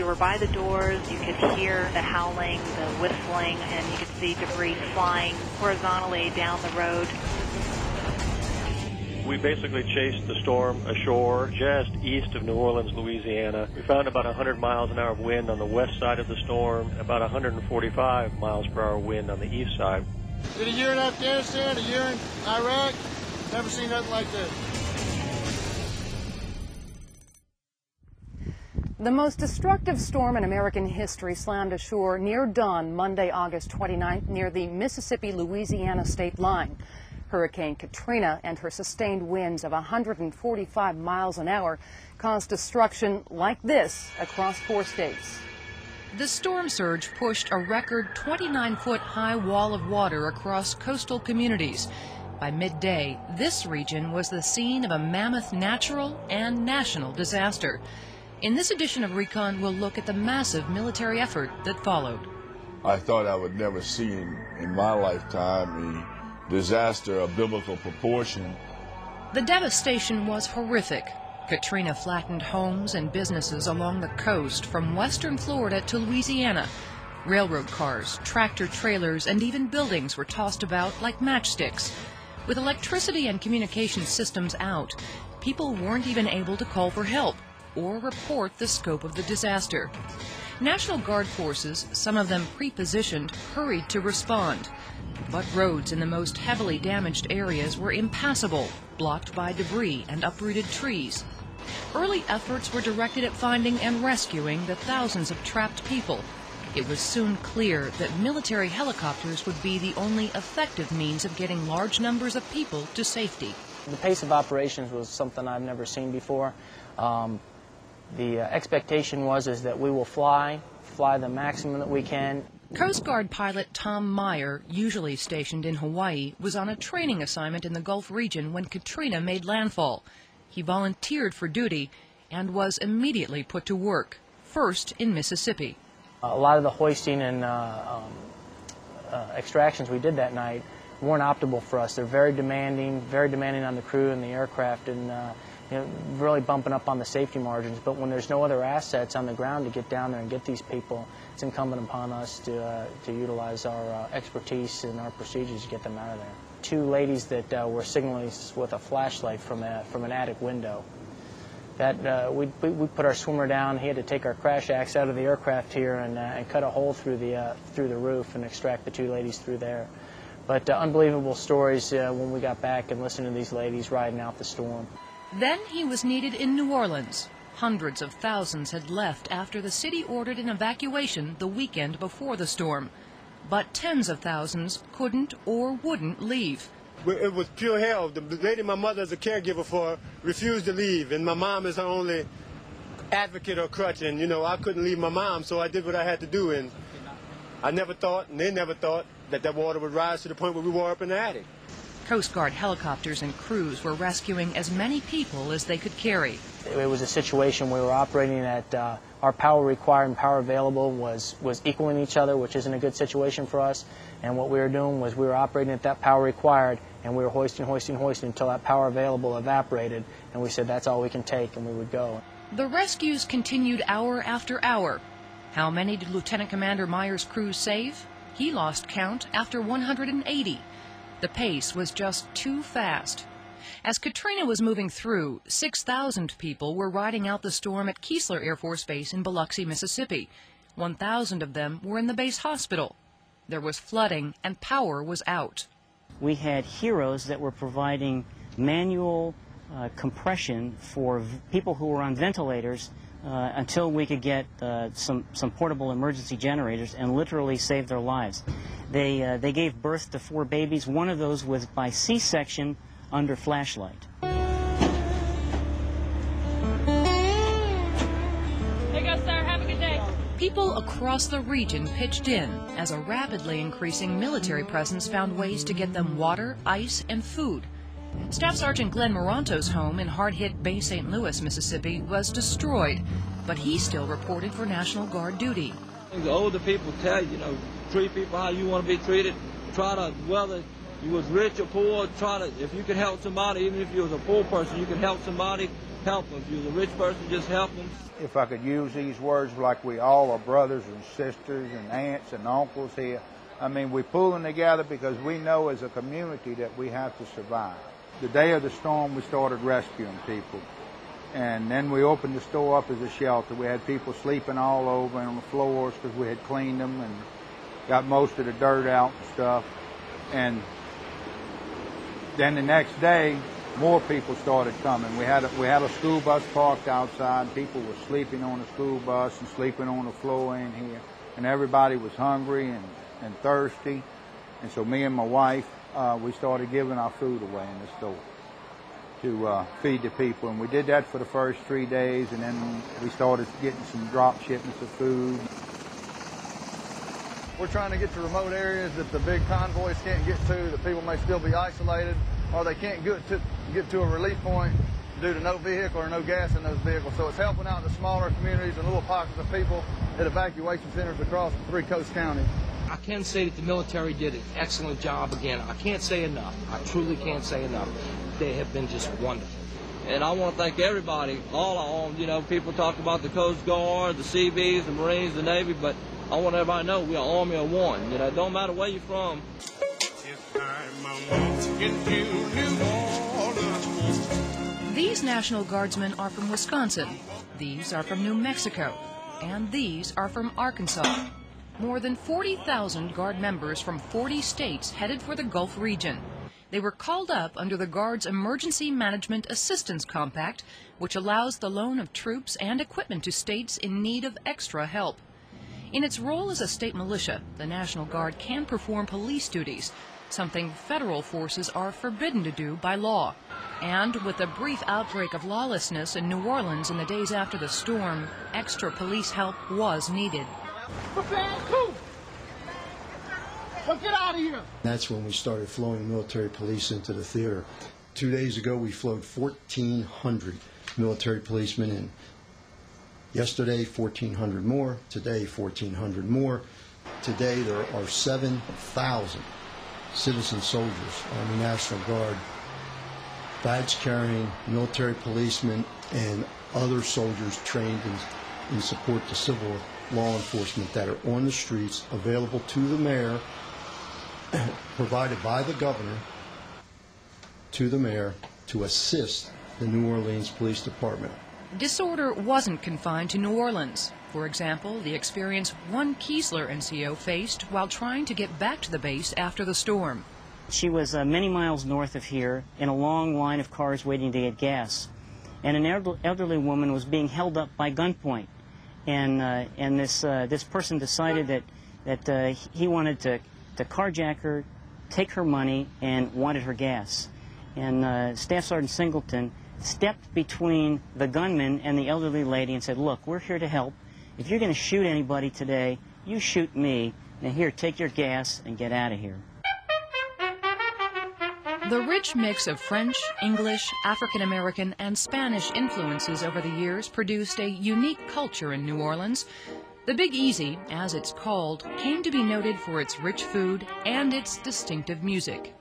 were by the doors. You could hear the howling, the whistling, and you could see debris flying horizontally down the road. We basically chased the storm ashore just east of New Orleans, Louisiana. We found about 100 miles an hour of wind on the west side of the storm, about 145 miles per hour wind on the east side. Did a year in Afghanistan, a year in Iraq. Never seen nothing like this. The most destructive storm in American history slammed ashore near dawn Monday, August 29th, near the Mississippi-Louisiana state line. Hurricane Katrina and her sustained winds of 145 miles an hour caused destruction like this across 4 states. The storm surge pushed a record 29-foot high wall of water across coastal communities. By midday, this region was the scene of a mammoth natural and national disaster. In this edition of Recon, we'll look at the massive military effort that followed. I thought I would never see in my lifetime a disaster of biblical proportion. The devastation was horrific. Katrina flattened homes and businesses along the coast from western Florida to Louisiana. Railroad cars, tractor trailers, and even buildings were tossed about like matchsticks. With electricity and communication systems out, people weren't even able to call for help or report the scope of the disaster. National Guard forces, some of them pre-positioned, hurried to respond. But roads in the most heavily damaged areas were impassable, blocked by debris and uprooted trees. Early efforts were directed at finding and rescuing the thousands of trapped people. It was soon clear that military helicopters would be the only effective means of getting large numbers of people to safety. The pace of operations was something I've never seen before. The expectation was that we will fly the maximum that we can. Coast Guard pilot Tom Meyer, usually stationed in Hawaii, was on a training assignment in the Gulf region when Katrina made landfall. He volunteered for duty and was immediately put to work, first in Mississippi. A lot of the hoisting and extractions we did that night weren't optimal for us. They're very demanding on the crew and the aircraft, and really bumping up on the safety margins. But when there's no other assets on the ground to get down there and get these people, it's incumbent upon us to utilize our expertise and our procedures to get them out of there. 2 ladies that were signaling with a flashlight from an attic window. That we put our swimmer down. He had to take our crash axe out of the aircraft here and cut a hole through the roof and extract the 2 ladies through there. But unbelievable stories when we got back and listened to these ladies riding out the storm. Then he was needed in New Orleans. Hundreds of thousands had left after the city ordered an evacuation the weekend before the storm. But tens of thousands couldn't or wouldn't leave. It was pure hell. The lady my mother is a caregiver for refused to leave, and my mom is her only advocate or crutch, and I couldn't leave my mom, so I did what I had to do, and I never thought, and they never thought, that water would rise to the point where we were up in the attic. Coast Guard helicopters and crews were rescuing as many people as they could carry. It was a situation where we were operating at our power required and power available was equaling each other, which isn't a good situation for us. And what we were doing was we were operating at that power required, and we were hoisting until that power available evaporated. And we said that's all we can take, and we would go. The rescues continued hour after hour. How many did Lieutenant Commander Meyer's crew save? He lost count after 180. The pace was just too fast. As Katrina was moving through, 6,000 people were riding out the storm at Keesler Air Force Base in Biloxi, Mississippi. 1,000 of them were in the base hospital. There was flooding and power was out. We had heroes that were providing manual compression for people who were on ventilators until we could get some portable emergency generators and literally save their lives. They gave birth to 4 babies. One of those was by C-section under flashlight. There you go, sir. Have a good day. People across the region pitched in as a rapidly increasing military presence found ways to get them water, ice, and food. Staff Sergeant Glenn Moranto's home in hard-hit Bay St. Louis, Mississippi, was destroyed, but he still reported for National Guard duty. The older people tell you, treat people how you want to be treated. Try to, whether you was rich or poor, if you could help somebody, even if you was a poor person, you could help somebody help them. If you're a rich person, just help them. If I could use these words, like we all are brothers and sisters and aunts and uncles here. I mean, we're pulling together because we know as a community that we have to survive. The day of the storm, we started rescuing people. And then we opened the store up as a shelter. We had people sleeping all over on the floors because we had cleaned them and got most of the dirt out and stuff. And then the next day, more people started coming. We had a school bus parked outside. People were sleeping on the school bus and sleeping on the floor in here. And everybody was hungry and thirsty. And so me and my wife, we started giving our food away in the store to feed the people. And we did that for the first 3 days, and then we started getting some drop shipments of food. We're trying to get to remote areas that the big convoys can't get to, that people may still be isolated, or they can't get to a relief point due to no vehicle or no gas in those vehicles. So it's helping out the smaller communities and little pockets of people at evacuation centers across 3 coast counties. I can say that the military did an excellent job again. I can't say enough. I truly can't say enough. They have been just wonderful. And I want to thank everybody, all people talk about the Coast Guard, the Seabees, the Marines, the Navy, but I want everybody to know we are Army of one. It don't matter where you're from. These National Guardsmen are from Wisconsin, these are from New Mexico, and these are from Arkansas. More than 40,000 Guard members from 40 states headed for the Gulf region. They were called up under the Guard's Emergency Management Assistance Compact, which allows the loan of troops and equipment to states in need of extra help. In its role as a state militia, the National Guard can perform police duties, something federal forces are forbidden to do by law. And with a brief outbreak of lawlessness in New Orleans in the days after the storm, extra police help was needed. Get out of here! That's when we started flowing military police into the theater. 2 days ago, we flowed 1,400 military policemen in. Yesterday, 1,400 more. Today, 1,400 more. Today, there are 7,000 citizen soldiers, Army National Guard, badge-carrying military policemen, and other soldiers trained in support to civil law enforcement that are on the streets, available to the mayor, provided by the governor to the mayor to assist the New Orleans Police Department. Disorder wasn't confined to New Orleans. For example, the experience one Keesler NCO faced while trying to get back to the base after the storm. She was many miles north of here in a long line of cars waiting to get gas. And an elderly woman was being held up by gunpoint. And this person decided that he wanted to carjack her, take her money, and wanted her gas. And Staff Sergeant Singleton stepped between the gunman and the elderly lady and said, "Look, we're here to help. If you're going to shoot anybody today, you shoot me. Now here, take your gas and get out of here." The rich mix of French, English, African American, and Spanish influences over the years produced a unique culture in New Orleans. The Big Easy, as it's called, came to be noted for its rich food and its distinctive music.